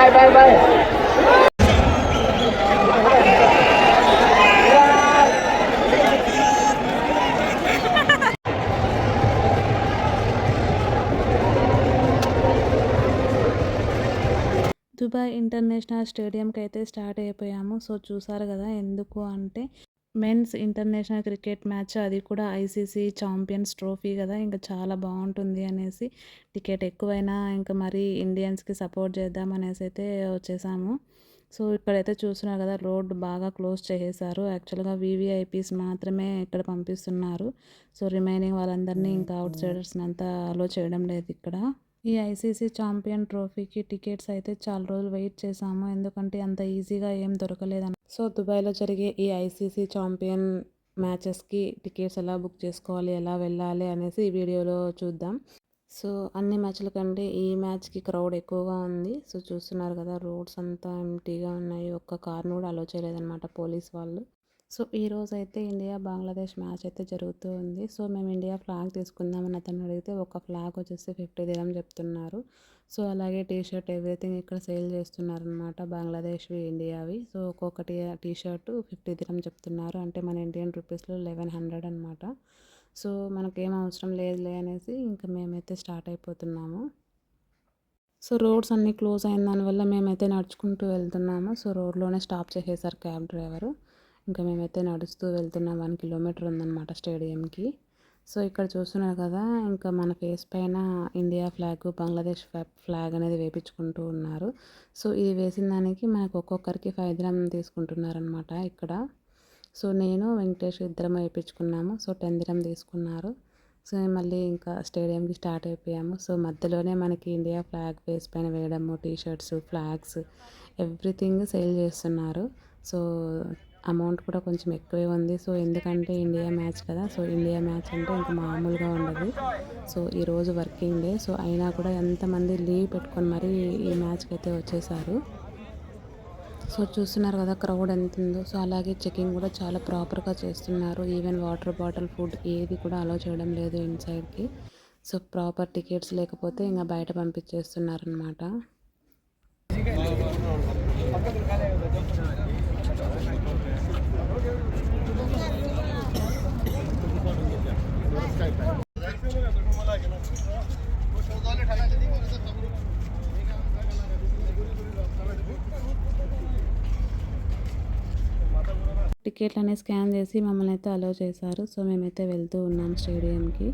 Bye bye bye. Dubai international స్టేడియంకి అయితే start అయిపోయాము. సో చూసారు కదా, ఎందుకు అంటే మెన్స్ ఇంటర్నేషనల్ క్రికెట్ మ్యాచ్, అది కూడా ఐసీసీ ఛాంపియన్స్ ట్రోఫీ కదా, ఇంకా చాలా బాగుంటుంది అనేసి టికెట్ ఎక్కువైనా ఇంకా మరీ ఇండియన్స్కి సపోర్ట్ చేద్దాం అనేసి అయితే వచ్చేసాము. సో ఇక్కడైతే చూస్తున్నారు కదా, రోడ్ బాగా క్లోజ్ చేసేసారు. యాక్చువల్గా వీవీఐపీస్ మాత్రమే ఇక్కడ పంపిస్తున్నారు. సో రిమైనింగ్ వాళ్ళందరినీ ఇంకా అవుట్ సైడర్స్ని అంతా అలో చేయడం లేదు ఇక్కడ. ఈ ఐసీసీ ఛాంపియన్ ట్రోఫీకి టికెట్స్ అయితే చాలా రోజులు వెయిట్ చేసాము, ఎందుకంటే అంత ఈజీగా ఏం దొరకలేదని. సో దుబాయ్లో జరిగే ఈ ఐసీసీ ఛాంపియన్ మ్యాచెస్కి టికెట్స్ ఎలా బుక్ చేసుకోవాలి, ఎలా వెళ్ళాలి అనేసి ఈ వీడియోలో చూద్దాం. సో అన్ని మ్యాచ్ల కంటే ఈ మ్యాచ్కి క్రౌడ్ ఎక్కువగా ఉంది. సో చూస్తున్నారు కదా, రోడ్స్ అంతా ఎంటీగా ఉన్నాయి. ఒక్క కార్ను కూడా అలో చేయలేదన్నమాట పోలీస్ వాళ్ళు. సో ఈరోజు అయితే ఇండియా బంగ్లాదేశ్ మ్యాచ్ అయితే జరుగుతూ ఉంది. సో మేము ఇండియా ఫ్లాగ్ తీసుకుందామని అతను అడిగితే ఒక ఫ్లాగ్ వచ్చేసి 50 dirham చెప్తున్నారు. సో అలాగే టీషర్ట్ ఎవ్రీథింగ్ ఇక్కడ సేల్ చేస్తున్నారనమాట, బంగ్లాదేశ్వి ఇండియావి. సో ఒక్కొక్కటి టీషర్ట్ 50 dirham చెప్తున్నారు, అంటే మన ఇండియన్ రూపీస్లో 1100 అనమాట. సో మనకేం అవసరం లేదులే అనేసి ఇంకా మేమైతే స్టార్ట్ అయిపోతున్నాము. సో రోడ్స్ అన్నీ క్లోజ్ అయిన దానివల్ల మేమైతే నడుచుకుంటూ వెళ్తున్నాము. సో రోడ్లోనే స్టాప్ చేసేసారు క్యాబ్ డ్రైవరు. ఇంకా మేమైతే నడుస్తూ వెళ్తున్నాం. 1 kilometer ఉందన్నమాట స్టేడియంకి. సో ఇక్కడ చూస్తున్నారు కదా, ఇంకా మన ఫేస్ పైన ఇండియా ఫ్లాగ్, బంగ్లాదేశ్ ఫ్లాగ్ అనేది వేపించుకుంటూ ఉన్నారు. సో ఇది వేసిన దానికి మనకు ఒక్కొక్కరికి 5 dirham తీసుకుంటున్నారనమాట ఇక్కడ. సో నేను వెంకటేష్ ఇద్దరం వేయించుకున్నాము. సో 10 dirham తీసుకున్నారు. సో మళ్ళీ ఇంకా స్టేడియంకి స్టార్ట్ అయిపోయాము. సో మధ్యలోనే మనకి ఇండియా ఫ్లాగ్ ఫేస్ పైన వేయడము, టీషర్ట్స్, ఫ్లాగ్స్ ఎవ్రీథింగ్ సేల్ చేస్తున్నారు. సో అమౌంట్ కూడా కొంచెం ఎక్కువే ఉంది. సో ఎందుకంటే ఇండియా మ్యాచ్ కదా, సో ఇండియా మ్యాచ్ అంటే ఇంకా మామూలుగా ఉండదు. సో ఈరోజు వర్కింగ్ డే, సో అయినా కూడా ఎంతమంది లీవ్ పెట్టుకొని మరీ ఈ మ్యాచ్కి అయితే వచ్చేసారు. సో చూస్తున్నారు కదా క్రౌడ్ ఎంత ఉందో. సో అలాగే చెకింగ్ కూడా చాలా ప్రాపర్గా చేస్తున్నారు. ఈవెన్ వాటర్ బాటిల్, ఫుడ్ ఏది కూడా అలో చేయడం లేదు ఇన్సైడ్కి. సో ప్రాపర్ టికెట్స్ లేకపోతే ఇంకా బయట పంపించేస్తున్నారనమాట. టికెట్లనే స్కాన్ చేసి మమ్మల్ని అయితే అలో చేశారు. సో మేమైతే వెళ్తూ ఉన్నాం స్టేడియంకి.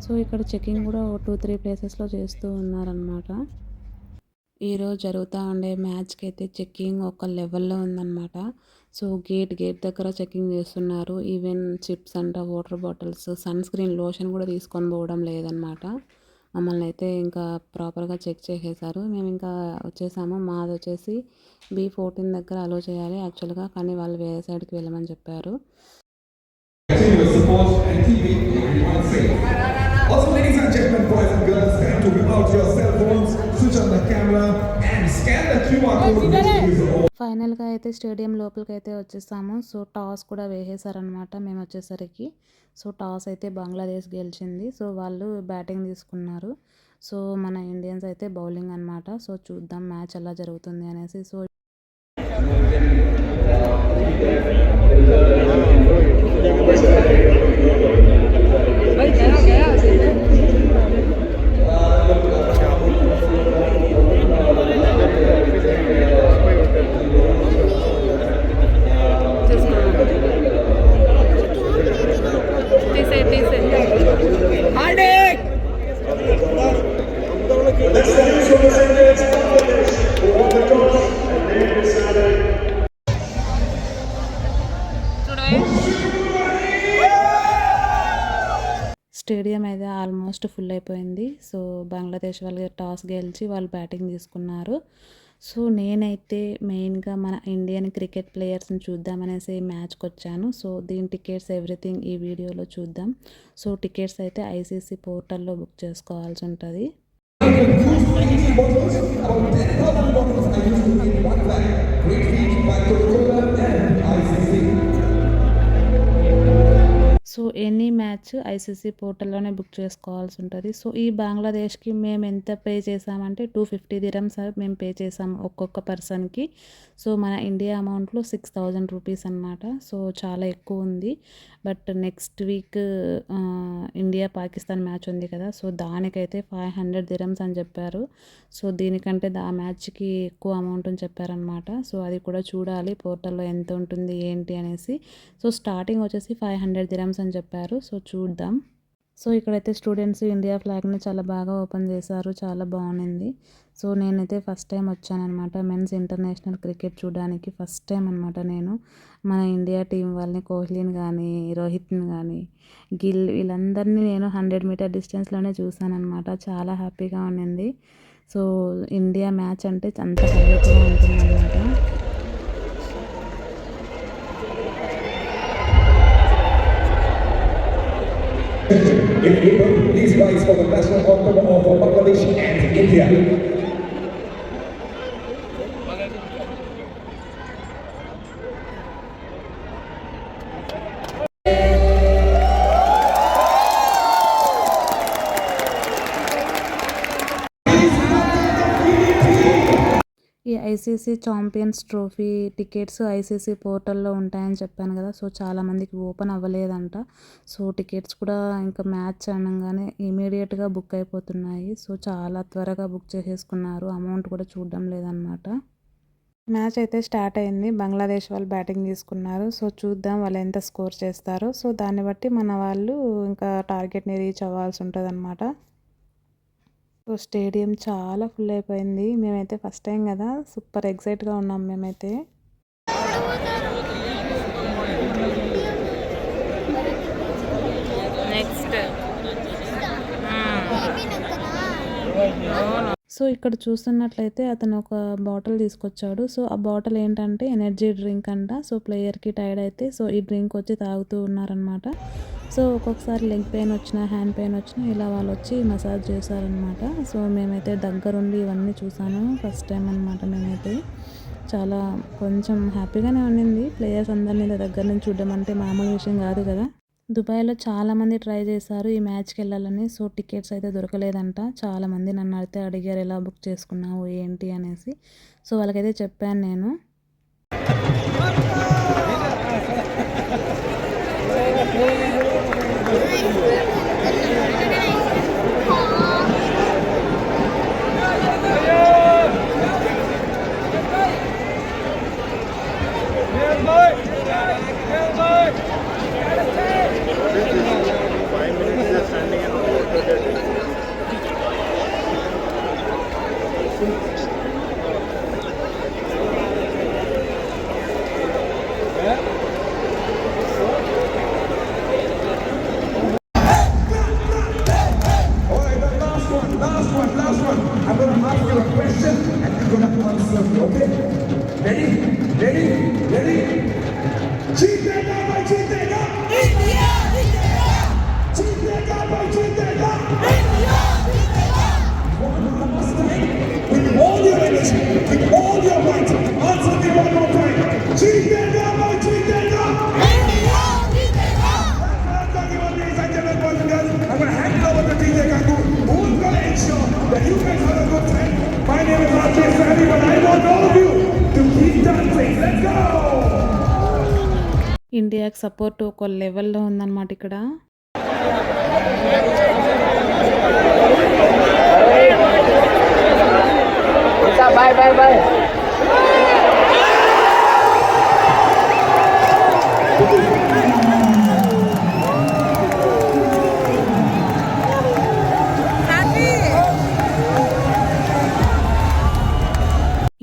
సో ఇక్కడ చెకింగ్ కూడా 2-3 ప్లేసెస్లో చేస్తూ ఉన్నారనమాట. ఈరోజు జరుగుతూ ఉండే మ్యాచ్కి అయితే చెకింగ్ ఒక లెవెల్లో ఉందన్నమాట. సో గేట్ దగ్గర చెకింగ్ చేస్తున్నారు. ఈవెన్ చిప్స్ అంట, water bottles, sunscreen, lotion కూడా తీసుకొని పోవడం లేదనమాట. మమ్మల్ని అయితే ఇంకా ప్రాపర్గా చెక్ చేసేసారు. మేము ఇంకా వచ్చేసాము. మాది వచ్చేసి B14 దగ్గర అలో చేయాలి యాక్చువల్గా, కానీ వాళ్ళు వేరే సైడ్కి వెళ్ళమని చెప్పారు. Also, ladies and gentlemen, boys and girls, time to whip out your cell phones, switch on the camera and scan the QR code. ఫైనల్గా అయితే స్టేడియం లోపలికి అయితే వచ్చేసాము. సో టాస్ కూడా వేసేసారనమాట మేము వచ్చేసరికి. సో టాస్ అయితే బంగ్లాదేశ్ గెలిచింది. సో వాళ్ళు బ్యాటింగ్ తీసుకున్నారు. సో మన ఇండియన్స్ అయితే బౌలింగ్ అనమాట. సో చూద్దాం మ్యాచ్ ఎలా జరుగుతుంది అనేసి. సో స్టేడియం అయితే ఆల్మోస్ట్ ఫుల్ అయిపోయింది. సో బంగ్లాదేశ్ వాళ్ళు టాస్ గెలిచి వాళ్ళు బ్యాటింగ్ తీసుకున్నారు. సో నేనైతే మెయిన్గా మన ఇండియన్ క్రికెట్ ప్లేయర్స్ని చూద్దామనేసి మ్యాచ్కి వచ్చాను. సో దీని టికెట్స్ ఎవ్రీథింగ్ ఈ వీడియోలో చూద్దాం. సో టికెట్స్ అయితే ఐసీసీ పోర్టల్లో బుక్ చేసుకోవాల్సి ఉంటుంది. So any match match ICC పోర్టల్‌లోనే బుక్ చేసుకోవాల్సి ఉంటది. సో, ఈ బంగ్లాదేశ్‌కి మేము ఎంత పే చేసామంటే 250 దిరమ్స్ మేము పే చేసాము ఒక్కొక్క పర్సన్‌కి. సో, మన ఇండియా అమౌంట్‌లో 6000 రూపీస్ అనమాట. సో, చాలా ఎక్కువుంది. But next week India, Pakistan match ఉంది కదా! సో, దానికైతే 500 దిరమ్స్ అని చెప్పారు. సో, దీనికంటే ఆ మ్యాచ్‌కి ఎక్కువ అమౌంట్ అని చెప్పారనమాట. సో, అది కూడా చూడాలి పోర్టల్‌లో ఎంత ఉంటుంది ఏంటి అనేసి. సో, స్టార్టింగ్ వచ్చేసి 500 దిరమ్స్ అని చెప్పారు. సో, చూద్దాం. సో, ఇక్కడైతే స్టూడెంట్స్ ఇండియా ఫ్లాగ్‌ని చాలా బాగా ఓపెన్ చేశారు. చాలా బాగుంది. సో, నేనైతే ఫస్ట్ టైం వచ్చాననమాట మెన్స్ ఇంటర్నేషనల్ క్రికెట్ చూడడానికి. ఫస్ట్ టైం అనమాట నేను మన ఇండియా టీం వాళ్ళని, కోహ్లీని కానీ, రోహిత్‌ని కానీ, గిల్ వీళ్ళందరినీ నేను 100 మీటర్ డిస్టెన్స్‌లోనే చూసాననమాట. చాలా హ్యాపీగా ఉండింది. సో, ఇండియా మ్యాచ్ అంటే అంత హైలైట్‌గా ఉంటుందన్నమాట. In April, please rise for the national anthem of Bangladesh and India. ఈ ICC champions trophy tickets ICC పోర్టల్‌లో ఉంటాయని చెప్పాను కదా! సో, చాలామందికి ఓపెన్ అవ్వలేదంట. సో, టికెట్స్ కూడా ఇంకా మ్యాచ్ అనంగానే ఇమ్మీడియేట్‌గా బుక్ అయిపోతున్నాయి. సో, చాలా త్వరగా బుక్ చేసేసుకున్నారు. అమౌంట్ కూడా చూడడం లేదనమాట. మ్యాచ్ అయితే స్టార్ట్ అయింది. బంగ్లాదేశ్ వాళ్ళు బ్యాటింగ్ తీసుకున్నారు. సో, చూద్దాం వాళ్ళు ఎంత స్కోర్ చేస్తారో. సో, దాన్ని బట్టి మన వాళ్ళు ఇంకా టార్గెట్‌ని రీచ్ అవ్వాల్సి ఉంటదనమాట. సో, స్టేడియం చాలా ఫుల్ అయిపోయింది. మేమైతే ఫస్ట్ టైం కదా! సూపర్ ఎక్సైట్‌గా ఉన్నాం మేమైతే. సో, ఇక్కడ చూస్తున్నట్లయితే అతను ఒక బాటిల్ తీసుకొచ్చాడు. సో, ఆ బాటిల్ ఏంటంటే ఎనర్జీ డ్రింక్ అంట. సో, ప్లేయర్‌కి టైర్డ్ అయితే సో, ఈ డ్రింక్ వచ్చి తాగుతూ ఉన్నారనమాట. సో, ఒక్కొక్కసారి లెగ్ పెయిన్ వచ్చినా, హ్యాండ్ పెయిన్ వచ్చినా ఇలా వాళ్ళు వచ్చి మసాజ్ చేశారనమాట. సో, మేమైతే దగ్గరుండి ఇవన్నీ చూసాను. ఫస్ట్ టైం అనమాట మేమైతే. చాలా కొంచెం హ్యాపీగానే ఉండింది. ప్లేయర్స్ అందరినీ దగ్గర నుంచి చూడడం అంటే మామూలు విషయం కాదు కదా! దుబాయ్‌లో చాలామంది ట్రై చేశారు ఈ మ్యాచ్‌కి వెళ్ళాలని. సో, టికెట్స్ అయితే దొరకలేదంట. చాలామంది నన్ను అయితే అడిగారు ఎలా బుక్ చేసుకున్నావు ఏంటి అనేసి. సో, వాళ్ళకైతే చెప్పాను నేను. Last one. I'm going to ask you a question and you're going to answer me, okay? Ready? Jeetega bhai, jeetega! India, jeetega! Jeetega bhai, jeetega! India, jeetega! One last time, with all your energy, with all your might, answer me one more time. Jeetega bhai, jeetega! India, jeetega! Ladies and gentlemen, boys and girls, I'm going to hand it over to DJ Gangu. Who's going to ensure that you guys have a good time? My name is Rajesh Sani, but I want all of you to keep dancing. Let's go! ఇండియాకి support ఒక లెవెల్‌లో ఉందన్నమాట ఇక్కడ. Bye.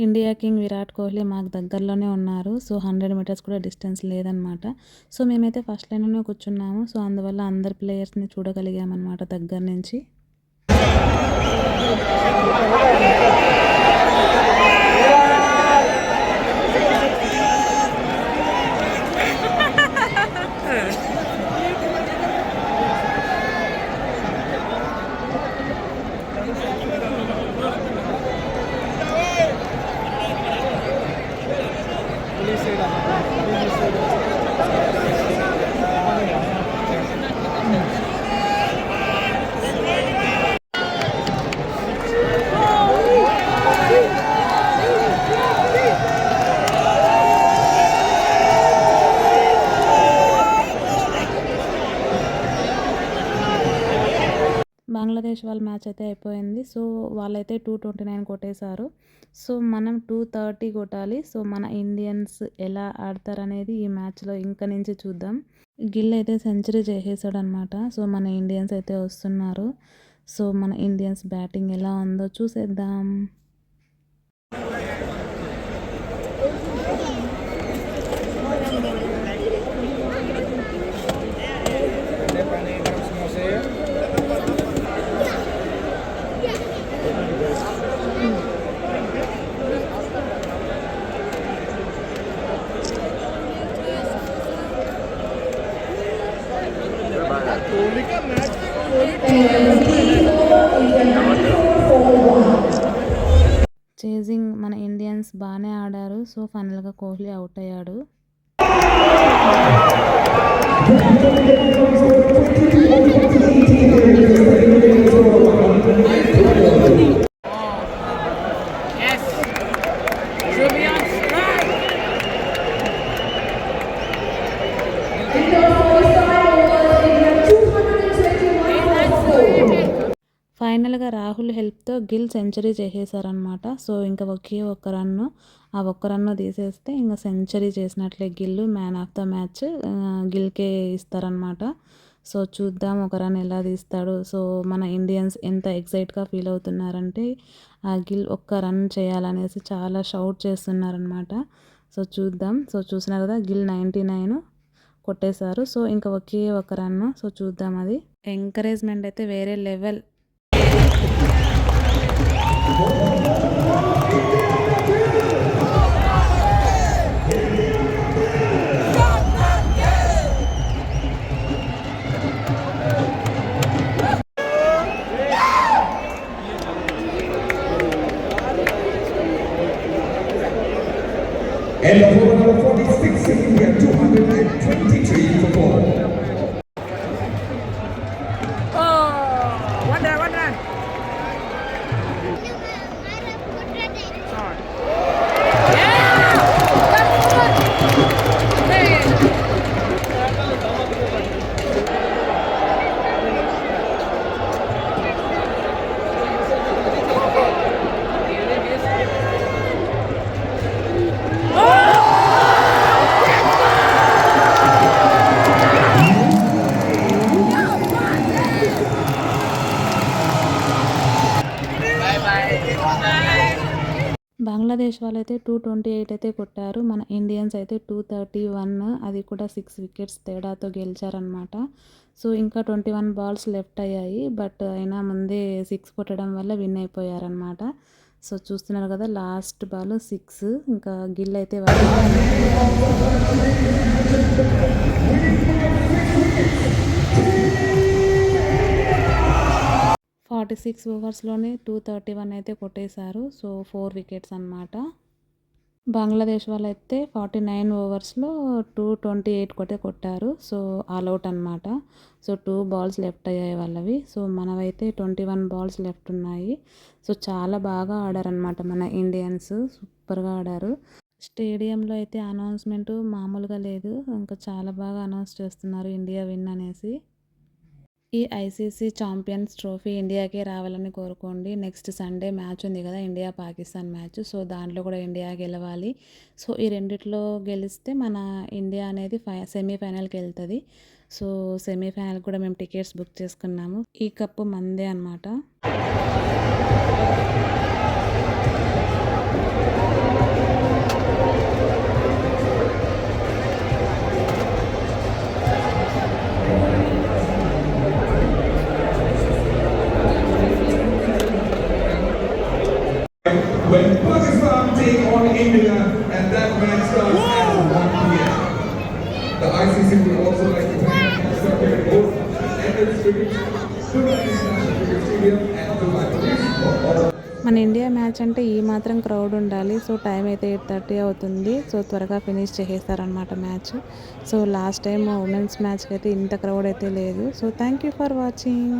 India king Virat Kohli మాకు దగ్గరలోనే ఉన్నారు. So, 100 metres కూడా distance లేదనమాట. సో, మేమైతే ఫస్ట్ లైన్‌లోనే కూర్చున్నాము. సో, అందువల్ల అందరు ప్లేయర్స్‌ని చూడగలిగామనమాట దగ్గర నుంచి. బంగ్లాదేశ్ వాళ్ళ మ్యాచ్ అయితే అయిపోయింది. సో వాళ్ళైతే 229 కొట్టేశారు. సో మనం 230 కొట్టాలి. సో మన ఇండియన్స్ ఎలా ఆడతారనేది ఈ మ్యాచ్లో ఇంక నుంచి చూద్దాం. గిల్ అయితే సెంచరీ చేసేసాడనమాట. సో మన ఇండియన్స్ అయితే వస్తున్నారు. సో మన ఇండియన్స్ బ్యాటింగ్ ఎలా ఉందో చూసేద్దాం. చేజింగ్ మన ఇండియన్స్ బాగానే ఆడారు. సో ఫైనల్గా కోహ్లీ అవుట్ అయ్యాడు. ఫైనల్గా రాహుల్ హెల్ప్తో గిల్ సెంచరీ చేసేసారనమాట. సో ఇంకా ఒకే ఒక్క రన్ను, ఆ ఒక్క రన్ను తీసేస్తే ఇంకా సెంచరీ చేసినట్లే Gill. Man of the match గిల్కే ఇస్తారనమాట. సో చూద్దాం ఒక రన్ ఎలా తీస్తాడు. సో మన ఇండియన్స్ ఎంత ఎక్సైట్గా ఫీల్ అవుతున్నారంటే ఆ గిల్ ఒక్క రన్ చేయాలనేసి చాలా షౌట్ చేస్తున్నారనమాట. సో చూద్దాం. సో చూసినారు కదా గిల్ 99 కొట్టేశారు. సో ఇంకా ఒకే ఒక రన్. సో చూద్దాం. అది ఎంకరేజ్మెంట్ అయితే వేరే level. And over number 46, India 223 for 4. Bangladesh వాళ్ళైతే 228 అయితే కొట్టారు. మన ఇండియన్స్ అయితే 231, అది కూడా 6 వికెట్స్ తేడాతో గెలిచారనమాట. సో ఇంకా 21 బాల్స్ లెఫ్ట్ అయ్యాయి. బట్ అయినా ముందే 6 కొట్టడం వల్ల విన్ అయిపోయారనమాట. సో చూస్తున్నారు కదా లాస్ట్ బాల్ 6. ఇంకా గిల్ అయితే 46 ఓవర్స్లోనే 231 అయితే కొట్టేశారు. సో 4 వికెట్స్ అనమాట. బంగ్లాదేశ్ వాళ్ళు అయితే 49 ఓవర్స్లో 228 కొట్టారు. సో ఆల్అవుట్ అనమాట. సో 2 బాల్స్ లెఫ్ట్ అయ్యాయి వాళ్ళవి. సో మనవైతే 21 బాల్స్ లెఫ్ట్ ఉన్నాయి. సో చాలా బాగా ఆడారనమాట మన ఇండియన్స్. సూపర్గా ఆడారు. స్టేడియంలో అయితే అనౌన్స్మెంట్ మామూలుగా లేదు. ఇంకా చాలా బాగా అనౌన్స్ చేస్తున్నారు ఇండియా విన్ అనేసి. ఈ ఐసీసీ ఛాంపియన్స్ ట్రోఫీ ఇండియాకే రావాలని కోరుకోండి. నెక్స్ట్ సండే మ్యాచ్ ఉంది కదా, ఇండియా పాకిస్తాన్ మ్యాచ్. సో దాంట్లో కూడా ఇండియా గెలవాలి. సో ఈ రెండిట్లో గెలిస్తే మన ఇండియా అనేది సెమీఫైనల్కి వెళ్తుంది. సో సెమీఫైనల్ కూడా మేము టికెట్స్ బుక్ చేసుకున్నాము. ఈ కప్పు మందే అనమాట. When Pakistan take on India and that match starts at 1 p.m. The ICC would also like to thank Mr. both Emirates Cricket, Dubai International Cricket Stadium and Dubai Police for all. మన India match అంటే ఈ మాత్రం crowd ఉండాలి. So time అయితే 8:30 అవుతుంది. So త్వరగా finish చేసేస్తారనమాట match. So last time women's మ్యాచ్కి అయితే ఇంత క్రౌడ్ అయితే లేదు. So thank you for watching.